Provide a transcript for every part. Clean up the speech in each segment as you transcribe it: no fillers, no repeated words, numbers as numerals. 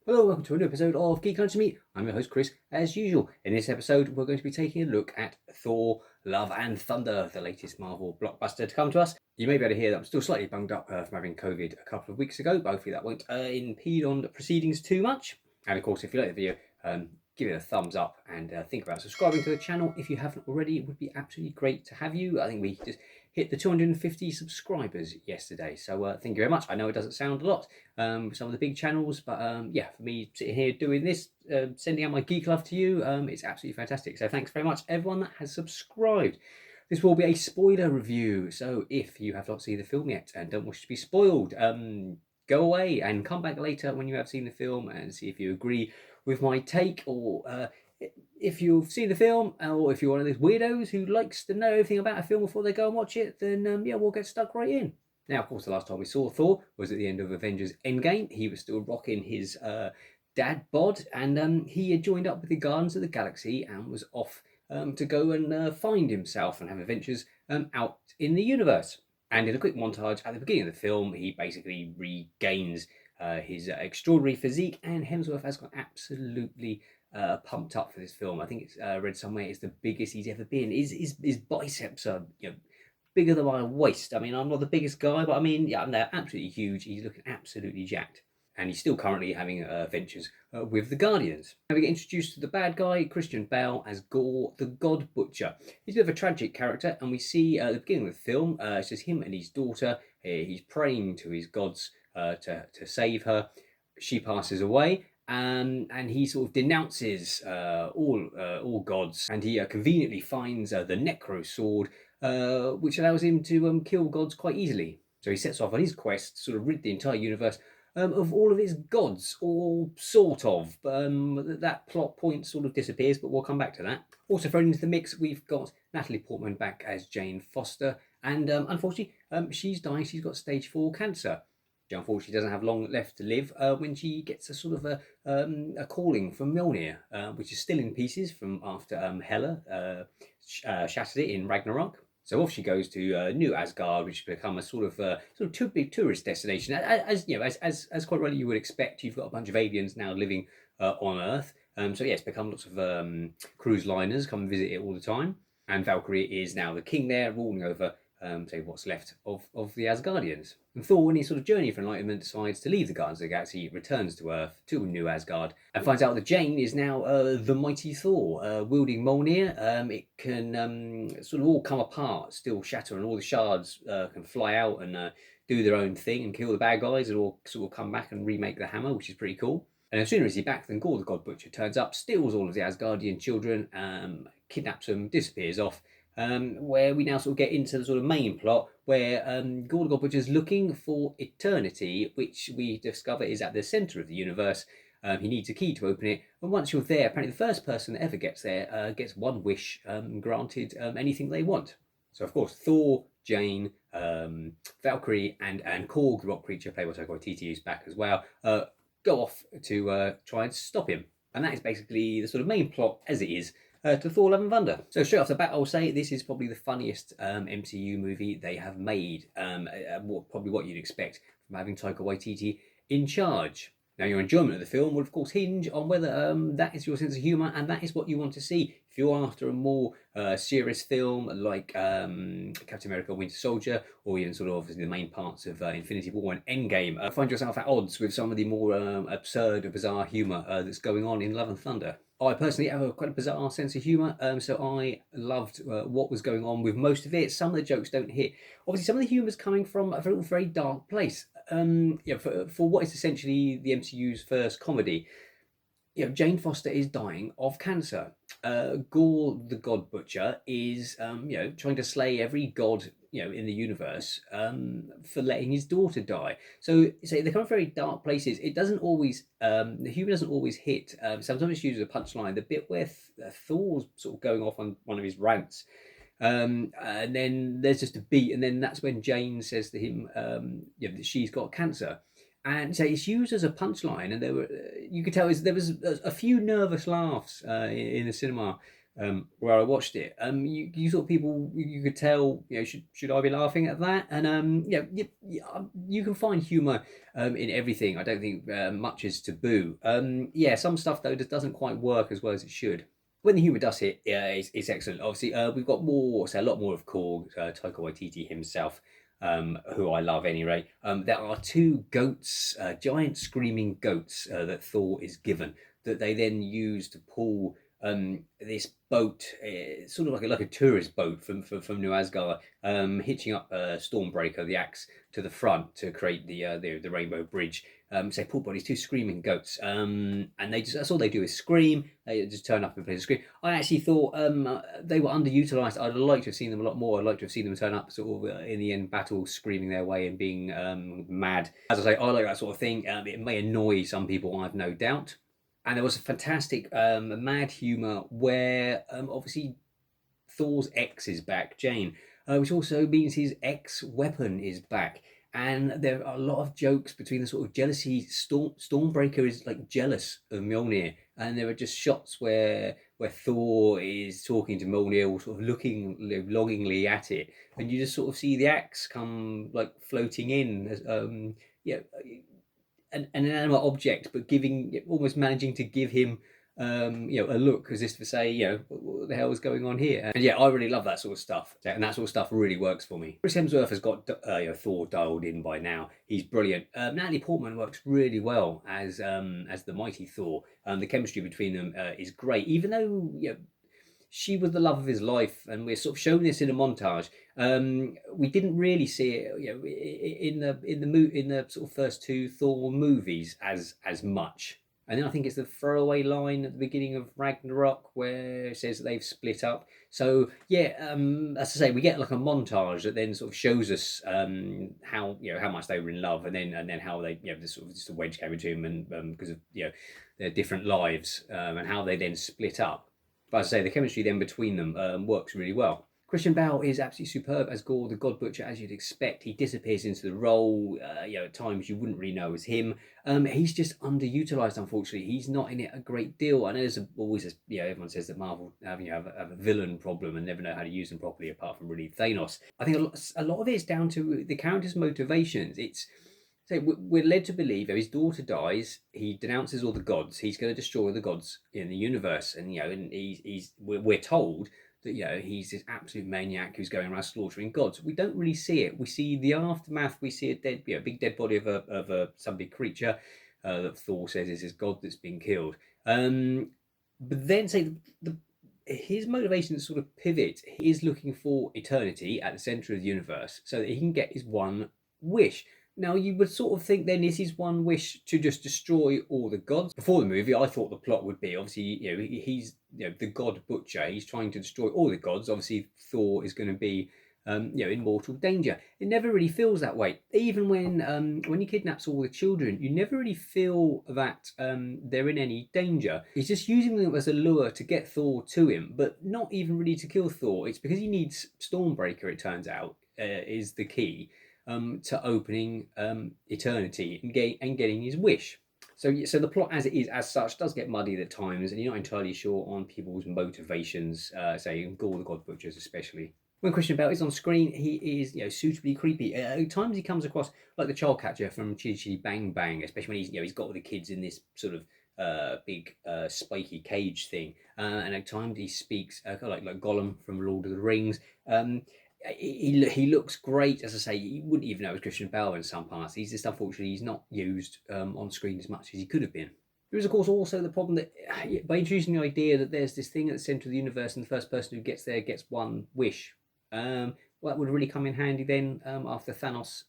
Hello, welcome to a new episode of Geek Lunch Me. I'm your host Chris, as usual. In this episode, we're going to be taking a look at Thor: Love and Thunder, the latest Marvel blockbuster to come to us. You may be able to hear that I'm still slightly bunged up from having COVID a couple of weeks ago, but hopefully that won't impede on the proceedings too much. And of course, if you like the video, give it a thumbs up and think about subscribing to the channel if you haven't already. It would be absolutely great to have you. I think we just hit the 250 subscribers yesterday, so thank you very much. I know it doesn't sound a lot with some of the big channels, but yeah, for me sitting here doing this, sending out my geek love to you, it's absolutely fantastic. So thanks very much everyone that has subscribed. This will be a spoiler review, so if you have not seen the film yet and don't wish to be spoiled, go away and come back later when you have seen the film and see if you agree with my take, or if you've seen the film, or if you're one of those weirdos who likes to know everything about a film before they go and watch it, then yeah, we'll get stuck right in. Now, of course, the last time we saw Thor was at the end of Avengers Endgame. He was still rocking his dad bod, and he had joined up with the Guardians of the Galaxy and was off to go and find himself and have adventures out in the universe. And in a quick montage at the beginning of the film, he basically regains his extraordinary physique, and Hemsworth has got absolutely pumped up for this film. I think it's read somewhere it's the biggest he's ever been. His biceps are bigger than my waist. I mean, I'm not the biggest guy, but I mean, yeah, they're absolutely huge. He's looking absolutely jacked. And he's still currently having adventures with the Guardians. Now we get introduced to the bad guy, Christian Bale, as Gorr the God Butcher. He's a bit of a tragic character, and we see at the beginning of the film, it's just him and his daughter. He's praying to his gods to save her. She passes away, and he sort of denounces all gods, and he conveniently finds the Necro Sword, which allows him to kill gods quite easily. So he sets off on his quest to sort of rid the entire universe of all of its gods, or sort of. That plot point sort of disappears, but we'll come back to that. Also thrown into the mix, we've got Natalie Portman back as Jane Foster, and unfortunately, she's dying. She's got stage 4 cancer. She unfortunately doesn't have long left to live when she gets a sort of a calling from Mjolnir, which is still in pieces from after Hela shattered it in Ragnarok. So off she goes to New Asgard, which has become a sort of too big tourist destination. As you know, as quite rightly you would expect, you've got a bunch of aliens now living on Earth. So yeah, it's become lots of cruise liners come and visit it all the time. And Valkyrie is now the king there, ruling over say what's left of the Asgardians. And Thor, in his sort of journey for enlightenment, decides to leave the Guardians of the Galaxy, returns to Earth, to New Asgard, and finds out that Jane is now the mighty Thor, wielding Mjolnir. It can sort of all come apart, still shatter, and all the shards can fly out and do their own thing and kill the bad guys, and all sort of come back and remake the hammer, which is pretty cool. And as soon as he's back, then Gorr the God Butcher turns up, steals all of the Asgardian children, kidnaps them, disappears off, where we now sort of get into the sort of main plot, where Gorr the God Butcher is looking for eternity, which we discover is at the centre of the universe. He needs a key to open it, and once you're there, apparently the first person that ever gets there gets one wish granted, anything they want. So of course, Thor, Jane, Valkyrie, and Korg, the rock creature played by Taika Waititi, is back as well, go off to try and stop him. And that is basically the sort of main plot as it is to Thor: Love and Thunder. So straight off the bat, I'll say this is probably the funniest MCU movie they have made. Probably what you'd expect from having Taika Waititi in charge. Now, your enjoyment of the film will, of course, hinge on whether that is your sense of humour and that is what you want to see. If you're after a more serious film like Captain America: Winter Soldier, or even sort of obviously the main parts of Infinity War and Endgame, find yourself at odds with some of the more absurd, bizarre humour that's going on in Love and Thunder. I personally have quite a bizarre sense of humour, so I loved what was going on with most of it. Some of the jokes don't hit. Obviously, some of the humour is coming from a very, very dark place. For what is essentially the MCU's first comedy, Jane Foster is dying of cancer. Gorr the God Butcher is, trying to slay every god, in the universe, for letting his daughter die. So they come from very dark places. It doesn't always, the humor doesn't always hit. Sometimes it's used as a punchline. The bit where Thor's sort of going off on one of his rants, and then there's just a beat, and then that's when Jane says to him, that she's got cancer. And so it's used as a punchline, and you could tell there was a few nervous laughs in the cinema where I watched it. You sort of people you could tell, should I be laughing at that? And you can find humour in everything. I don't think much is taboo. Yeah, some stuff though just doesn't quite work as well as it should. When the humour does hit, yeah, it's excellent. Obviously, we've got a lot more of Gorr, Taika Waititi himself, who I love anyway. There are two goats, giant screaming goats that Thor is given, that they then use to pull this boat, sort of like a tourist boat from New Asgard, hitching up Stormbreaker, the axe, to the front to create the Rainbow Bridge. So pulled by these two screaming goats, and that's all they do is scream. They just turn up and play the scream. I actually thought they were underutilized. I'd like to have seen them a lot more. I'd like to have seen them turn up sort of in the end battle, screaming their way and being mad. As I say, I like that sort of thing. It may annoy some people, I've no doubt. And there was a fantastic mad humour where obviously Thor's ex is back, Jane, which also means his ex-weapon is back. And there are a lot of jokes between the sort of jealousy. Stormbreaker is like jealous of Mjolnir, and there are just shots where Thor is talking to Mjolnir, or sort of looking longingly at it, and you just sort of see the axe come like floating in as yeah, an inanimate object, but almost managing to give him a look as if to say, what the hell is going on here? And yeah, I really love that sort of stuff, and that sort of stuff really works for me. Chris Hemsworth has got Thor dialed in by now. He's brilliant. Natalie Portman works really well as the mighty Thor. The chemistry between them is great, even though she was the love of his life, and we're sort of shown this in a montage. We didn't really see it, in the sort of first two Thor movies as much. And then I think it's the throwaway line at the beginning of Ragnarok where it says that they've split up. So yeah, as I say, we get like a montage that then sort of shows us how much they were in love, and then how they this sort of just a wedge came into him, and because of their different lives, and how they then split up. But as I say, the chemistry then between them works really well. Christian Bale is absolutely superb as Gorr the God Butcher, as you'd expect. He disappears into the role. At times you wouldn't really know it was him. He's just underutilized, unfortunately. He's not in it a great deal. I know there's always everyone says that Marvel have a villain problem and never know how to use them properly, apart from really Thanos. I think a lot of it is down to the character's motivations. So we're led to believe that his daughter dies. He denounces all the gods. He's going to destroy the gods in the universe, and we're told that he's this absolute maniac who's going around slaughtering gods. We don't really see it. We see the aftermath. We see a big dead body of some big creature that Thor says is his god that's been killed. But then his motivation to sort of pivot. He is looking for eternity at the center of the universe so that he can get his one wish. Now, you would sort of think then is his one wish to just destroy all the gods. Before the movie, I thought the plot would be, obviously, he's the God Butcher. He's trying to destroy all the gods. Obviously, Thor is going to be, in mortal danger. It never really feels that way. Even when he kidnaps all the children, you never really feel that they're in any danger. He's just using them as a lure to get Thor to him, but not even really to kill Thor. It's because he needs Stormbreaker, it turns out, is the key. To opening eternity and getting his wish. So the plot as it is, as such, does get muddied at times, and you're not entirely sure on people's motivations, say Gorr the God Butchers especially. When Christian Bale is on screen, he is suitably creepy. At times he comes across like the child catcher from Chitty Chitty Bang Bang, especially when he's got all the kids in this sort of big spiky cage thing, and at times he speaks kind of like Gollum from Lord of the Rings. He looks great. As I say, you wouldn't even know it was Christian Bale in some parts. He's just, unfortunately, he's not used on screen as much as he could have been. There is, of course, also the problem that by introducing the idea that there's this thing at the centre of the universe and the first person who gets there gets one wish, that would really come in handy then after Thanos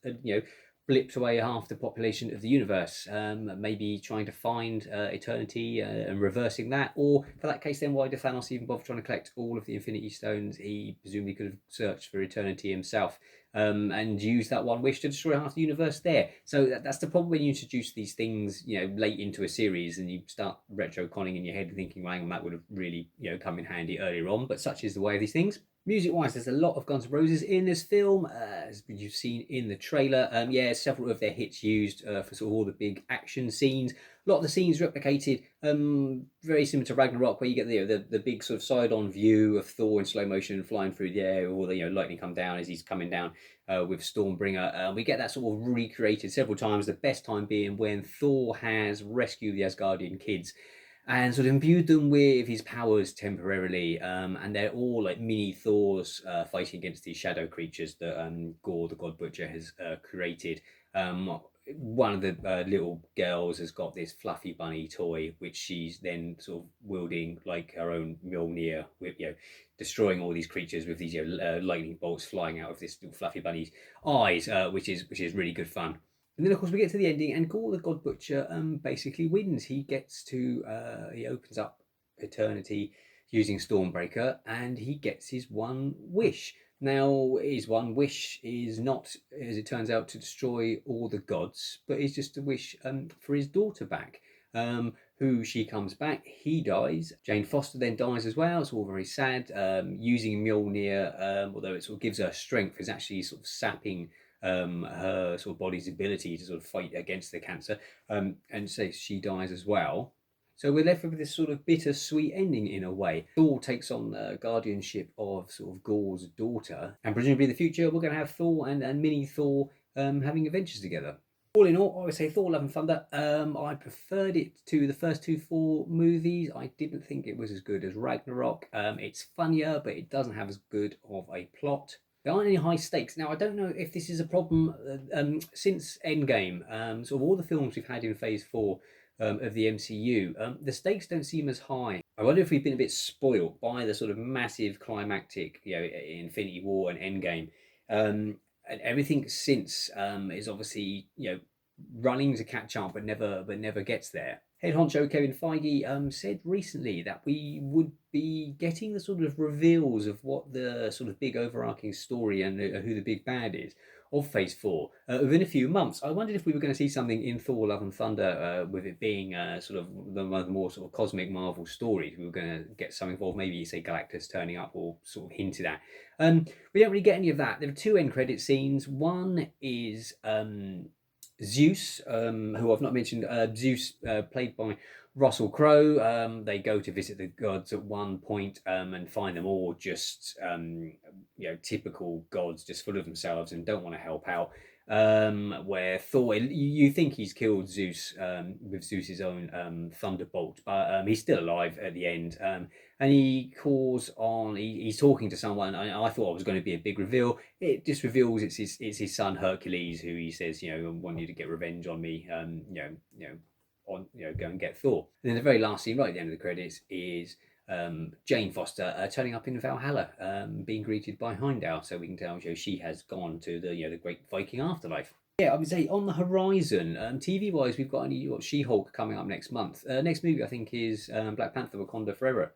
blipped away half the population of the universe, maybe trying to find eternity and reversing that. Or for that case, then why did Thanos even bother trying to collect all of the Infinity Stones? He presumably could have searched for eternity himself and used that one wish to destroy half the universe there. So that's the problem when you introduce these things, late into a series and you start retro-conning in your head thinking, well, that would have really, come in handy earlier on. But such is the way of these things. Music-wise, there's a lot of Guns N' Roses in this film, as you've seen in the trailer. Yeah, several of their hits used for sort of all the big action scenes. A lot of the scenes replicated, very similar to Ragnarok, where you get the big sort of side-on view of Thor in slow motion flying through the air, or the lightning come down as he's coming down with Stormbringer. We get that sort of recreated several times. The best time being when Thor has rescued the Asgardian kids and sort of imbued them with his powers temporarily. And they're all like mini Thors fighting against these shadow creatures that Gorr the God Butcher has created. One of the little girls has got this fluffy bunny toy, which she's then sort of wielding like her own Mjolnir, with destroying all these creatures with these lightning bolts flying out of this little fluffy bunny's eyes, which is really good fun. And then, of course, we get to the ending, and Gorr the God Butcher basically wins. He he opens up eternity using Stormbreaker, and he gets his one wish. Now, his one wish is not, as it turns out, to destroy all the gods, but is just a wish for his daughter back. Who she comes back, he dies. Jane Foster then dies as well. It's all very sad. Using Mjolnir, although it sort of gives her strength, is actually sort of sapping her sort of body's ability to sort of fight against the cancer, and so she dies as well. So we're left with this sort of bittersweet ending in a way. Thor takes on the guardianship of sort of Gorr's daughter, and presumably in the future we're going to have Thor and mini Thor having adventures together. All in all, I would say Thor: Love and Thunder. I preferred it to the first two Thor movies. I didn't think it was as good as Ragnarok. It's funnier, but it doesn't have as good of a plot. There aren't any high stakes. Now, I don't know if this is a problem since Endgame. Sort of all the films we've had in Phase 4 of the MCU, the stakes don't seem as high. I wonder if we've been a bit spoilt by the sort of massive climactic, Infinity War and Endgame. And everything since is obviously, running to catch up, but never gets there. Head honcho Kevin Feige said recently that we would be getting the sort of reveals of what the sort of big overarching story and who the big bad is of Phase 4 within a few months. I wondered if we were going to see something in Thor: Love and Thunder, with it being sort of one of the more sort of cosmic Marvel stories. We were going to get something involved, maybe say Galactus turning up or sort of hinted at. We don't really get any of that. There are two end credit scenes. One is Zeus, who I've not mentioned. Zeus, played by Russell Crowe. They go to visit the gods at one point and find them all just typical gods, just full of themselves and don't want to help out. Where Thor, you think he's killed Zeus with Zeus's own thunderbolt, but he's still alive at the end. And he calls on, he's talking to someone. I thought it was going to be a big reveal. It just reveals it's his son Hercules, who he says, I want you to get revenge on me. Go and get Thor. And then the very last scene, right at the end of the credits, is Jane Foster turning up in Valhalla, being greeted by Heimdall, so we can tell she has gone to the great Viking afterlife. Yeah, I would say on the horizon, TV wise, we've got She-Hulk coming up next month. Next movie I think is Black Panther: Wakanda Forever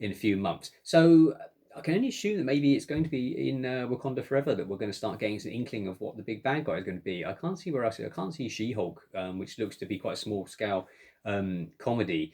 in a few months. So I can only assume that maybe it's going to be in Wakanda Forever that we're going to start getting an inkling of what the big bad guy is going to be. I can't see where else. I can't see She-Hulk, which looks to be quite a small scale comedy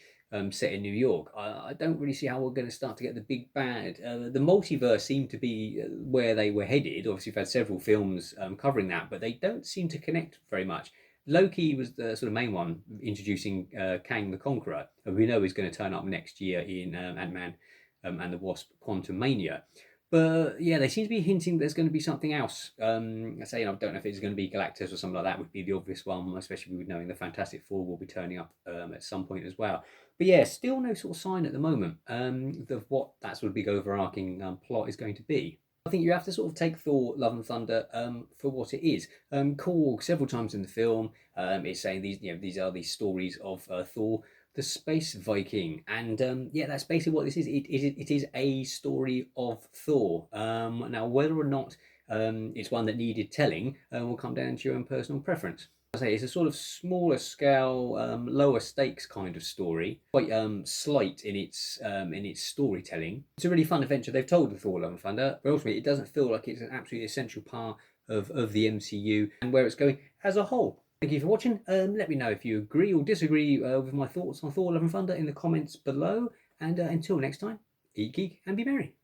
set in New York. I don't really see how we're going to start to get the big bad. The multiverse seemed to be where they were headed. Obviously, we've had several films covering that, but they don't seem to connect very much. Loki was the sort of main one, introducing Kang the Conqueror, who we know is going to turn up next year in Ant-Man and the Wasp: Quantumania. But yeah, they seem to be hinting there's going to be something else. I don't know if it's going to be Galactus or something like that. Would be the obvious one, especially with knowing the Fantastic Four will be turning up at some point as well. But yeah, still no sort of sign at the moment of what that sort of big overarching plot is going to be. I think you have to sort of take Thor: Love and Thunder for what it is. Korg several times in the film is saying these are these stories of Thor, the space Viking, and that's basically what this is. It is a story of Thor. Now, whether or not it's one that needed telling will come down to your own personal preference. I say it's a sort of smaller scale, lower stakes kind of story, quite slight in its storytelling. It's a really fun adventure they've told with Thor: Love and Thunder, but ultimately it doesn't feel like it's an absolutely essential part of the MCU and where it's going as a whole. Thank you for watching. Let me know if you agree or disagree with my thoughts on Thor: Love and Thunder in the comments below. And until next time, eat, geek, and be merry.